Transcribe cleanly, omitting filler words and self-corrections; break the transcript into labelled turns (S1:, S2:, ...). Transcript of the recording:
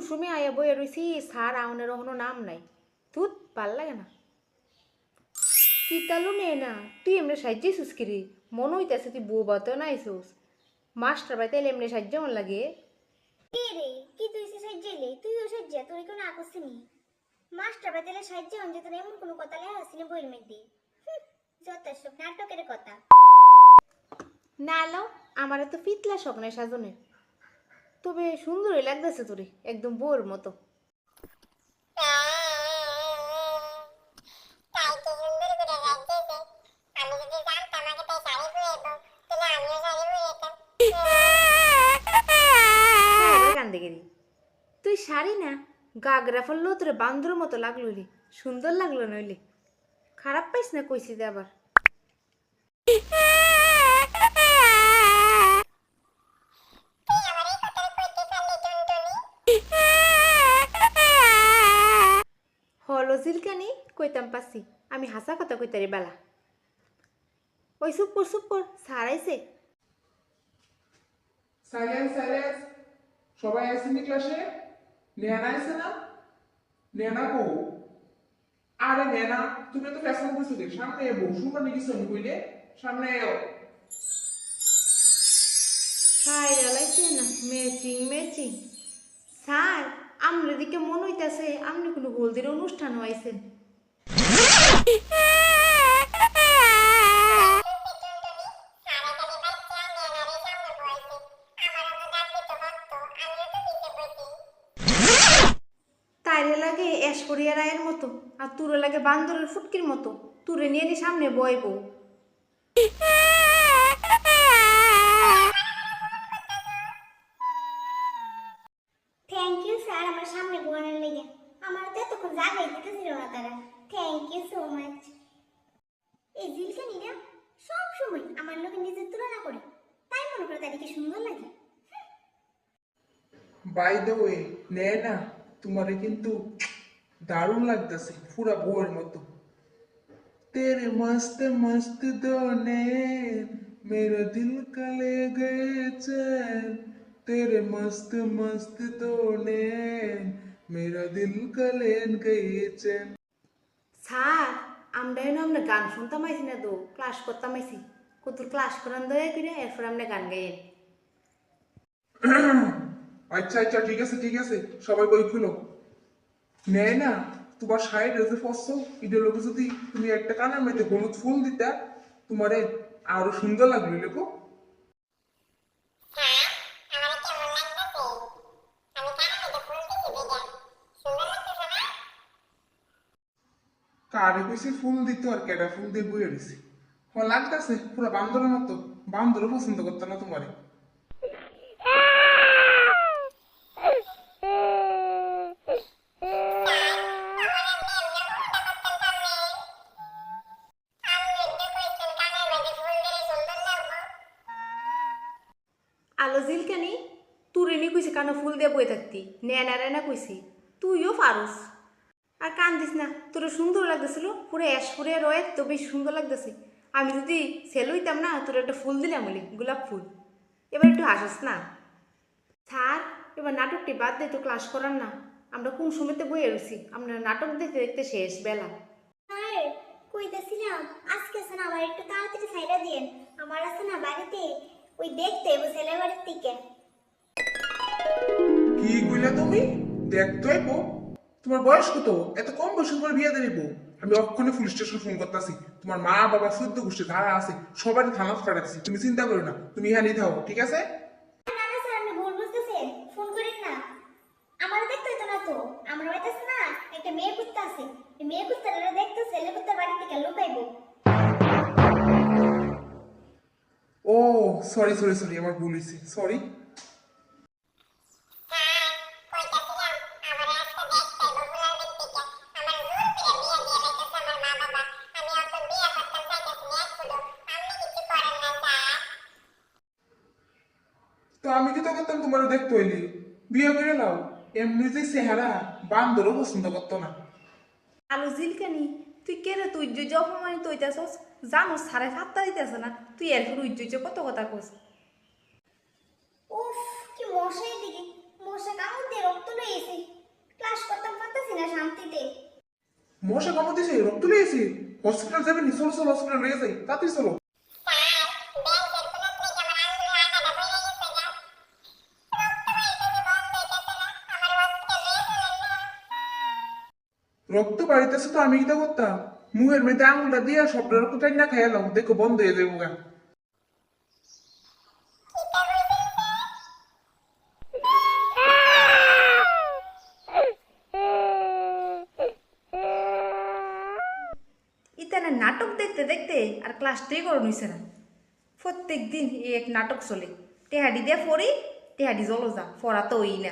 S1: কুমসুমি আয়া বইয়া রইছি, স্যার আউনের কোনো নাম নাই। ধুত, ভাল লাগে না। তুই তালু নে না, তুই এমনি সাহায্যেছিস কিরি? মনে হইতেছে তুই বউ বাতেও না আইসোস। মাস্টার বাই তাইলে এমনি সাহায্য মন লাগে।
S2: কে রে কি তুই সাহায্যেলি তুইও সাহায্য তোর কোনো আকর্ষণী মাস্টার বাতিলে সাহায্য অঞ্জে তোর এমন কোনো কথা লেখা আসিনি বইয়ের মধ্যে যত সব নাটকের কথা
S1: না লো, আমার তো ফিতলা শখ নাই সাজনের। তবে সুন্দরই লাগতেছে তোরে, একদম বউর মতো। কান্দে গেলি তুই শাড়ি না গাগরা ফেললো তোরে বান্দর মতো লাগলো রে, সুন্দর লাগলো নইলে। খারাপ পাইস না কইছি দে আবার। হলো জিলকানি কইতাম পাচ্ছি, আমি হাসা কথা কইতারি বেলা। ওই চুপ কর সারাইছে।
S3: সাইলেন্স সাইলেন্স, সবাই আসেনি ক্লাসে? নেনা আছে না? নেনা কো? আরে নেনা, তুমি তো ক্লাস করতেছো দেখ, সামনে এবো, শুনবা নাকি সনি কইলে? সামনে এও।
S1: সাইরা লাইছে না, ম্যাচিং। স্যার, আমরা দিকে মনে হইতাছে আপনি কোনো হলদির অনুষ্ঠান হইছেন। তাইরে লাগে এশপরিয়া রায়ের মতো, আর তুরে লাগে বান্দরের ফুটকির মতো। তুরে নিয়ে নি সামনে বইব।
S2: থ্যাংক ইউ স্যার আমার সামনে বোনের লেগে আমার তো এতক্ষণ জাগাই দিতেছিল না তারা থ্যাংক ইউ সো মাচ এই জিলকানিরা সব সময় আমার লোকের নিজের তুলনা করে তাই মনে করে তাদেরকে সুন্দর লাগে
S3: বাই দ্য ওয়ে, নেনা, তোমারে কিন্তু দারুণ লাগতেছে, পুরা বউয়ের মতো। तेरे मस्त मस्त दो नैन मेरा दिल का ले गए चैन तेरे मस्त मस्त दो नैन मेरा दिल का ले गए चैन।
S1: স্যার, আমরা এনে আমরা গান শুনতাম আইছি না তো, ক্লাস করতাম আইছি। কতুর ক্লাস করান দয়া করে এরপর আমরা গান গাইয়েন।
S3: আচ্ছা আচ্ছা, ঠিক আছে, সবাই বই খুলো। নেয় না, তোমার শাড়ি ড্রেসে পরছো, ঈদের লোকে যদি তুমি একটা কানের মধ্যে হলুদ ফুল দিতা, তোমারে আরো সুন্দর লাগলো লেখো। কারে কইছি ফুল দিত আর কেডা ফুল দিয়ে বইয়ে দিছি। লাগতাছে পুরো বান্দরের মতো, বান্দরও পছন্দ করতো না তোমারে।
S1: আলো জিলকানি, তুরে নি কইছি কানো ফুল দিয়ে বই থাকতি, নেনারে না কইছি। তুইও পারুস। আর কান্দিস না, তোর সুন্দর লাগতেছিল, পুরো এশপুরে রয়ে তো বেশ সুন্দর লাগতেছে। আমি যদি সেল হইতাম না, তোর একটা ফুল দিলাম বলি, গোলাপ ফুল। এবার একটু হাসাস না। স্যার, এবার নাটকটি বাদ দিয়ে তো ক্লাস করার না। আমরা কোন সময়তে বইয়ে রয়েছি, আমরা নাটক দেখতে দেখতে শেষ বেলা।
S2: স্যার কইতেছিলাম আজকে আছে না আমার একটু তাড়াতাড়ি সাইডা দিয়েন আমার আছে না বাড়িতে ওই দেখতে এবো ছেলে বাড়ির থেকে
S3: কি কইলা তুমি? দেখতো আইবো? তোমার বয়স কত? এত কম বয়সের পর বিয়ে দেবো? আমি অক্ষণে পুলিশ স্টেশন ফোন করতেছি। তোমার মা বাবা শুদ্ধ গোষ্ঠী ধারা আছে, সবাই থানা ফাটাচ্ছি। তুমি চিন্তা করো না, তুমি এখানেই থাকো, ঠিক আছে?
S2: না না স্যার আপনি ভুল বুঝতেছেন ফোন করেন না আমার দেখতে হইতো না তো আমার হইতেছে না একটা মেয়ে কুত্তা আছে এই মেয়ে কুত্তাটা দেখতে ছেলে কুত্তার বাড়ি থেকে লুকাইবো
S3: ও সরি, আমার ভুল হয়েছে, সরি। তো আমি কি তো করতাম তোমার দেখতে হইলি? বিয়ে করে নাও। এমনিতে চেহারা বান্দরও পছন্দ করতো না।
S1: আলো জিলকানি, তুই কেরে তুই যে অপমানিত হইতাছস? জানোস সারে ফাত্তা দিতেছে না, তুই এরপর উজ্জ কত কথা কস।
S2: উফ কি মশা এদিকে মশা কামড় দিয়ে রক্ত লইছে
S3: মশা কামড় দিয়েছে, রক্ত লেগেছে। হসপিটাল যাবেন নি? চলো চলো, হসপিটাল লেগে যাই, তাড়াতাড়ি চলো। রক্ত বাড়িতেছে তো আমি কিটা করতাম? মুখের মধ্যে আঙুলটা দিয়ে সবটা রক্ত টাইম না খাইলাম, দেখো বন্ধ হয়ে যাবো গা।
S1: ইতানে নাটক দেখতে দেখতে আর ক্লাসটাই করো নিছে না। প্রত্যেক দিন এই এক নাটক চলে। টেহাডি দিয়ে পড়ি, টেহাডি জলো যা, পড়া তো ওই না।